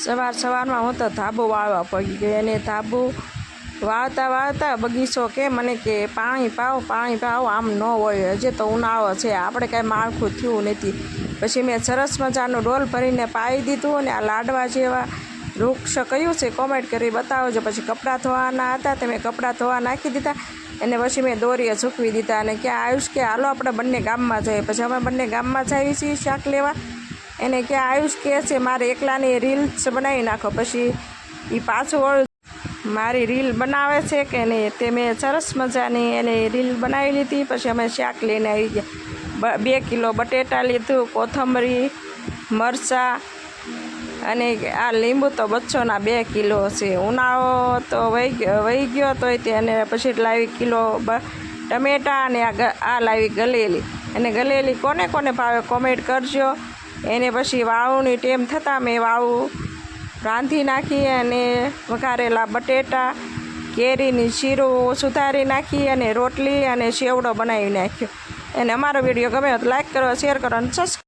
સવારમાં હું તો ધાબો વાળવા પડી ગઈ અને ધાબો વાળતા વાળતા બગીચો કે મને કે પાણી પાવ આમ ન હોય, હજી તો ઉનાળો છે, આપણે કાંઈ માળખું થયું નથી. પછી મેં સરસ મજાનું ડોલ ભરીને પાઈ દીધું અને આ લાડવા જેવા વૃક્ષ કયું છે કોમેન્ટ કરી બતાવજો. પછી કપડાં ધોવાના હતા તે મેં કપડાં ધોવા નાખી દીધા અને પછી મેં દોરીએ સૂકવી દીધા. અને ક્યાં આયુષ કે હાલો આપણે બંને ગામમાં જઈએ. પછી અમે બંને ગામમાં જઈએ છીએ શાક લેવા. એને ક્યાં આયુષ કહે છે મારે એકલાની રીલ્સ બનાવી નાખો. પછી એ પાછું વળું મારી રીલ બનાવે છે કે નહીં તે મેં સરસ મજાની એને રીલ બનાવી લીધી. પછી અમે શાક લઈને આવી ગયા. 2 કિલો બટેટા લીધું, કોથમરી, મરચાં અને આ લીંબુ તો બચ્ચોના 2 કિલો છે. ઉનાળો તો વહી ગયો તોય તે. અને પછી લાવી કિલો ટમેટાં અને આ લાવી ગલેલી. અને ગલેલી કોને કોને ભાવે કોમેન્ટ કરજો. એને પછી વાળુની ટેમ થતાં મેં વાળું રાંધી નાખી અને વઘારેલા બટેટા, કેરીની શીરું સુધારી નાખી અને રોટલી અને સેવડો બનાવી નાખ્યો. અને અમારો વિડીયો ગમે તો લાઈક કરો, શેર કરો અને સબસ્ક્રાઈબ.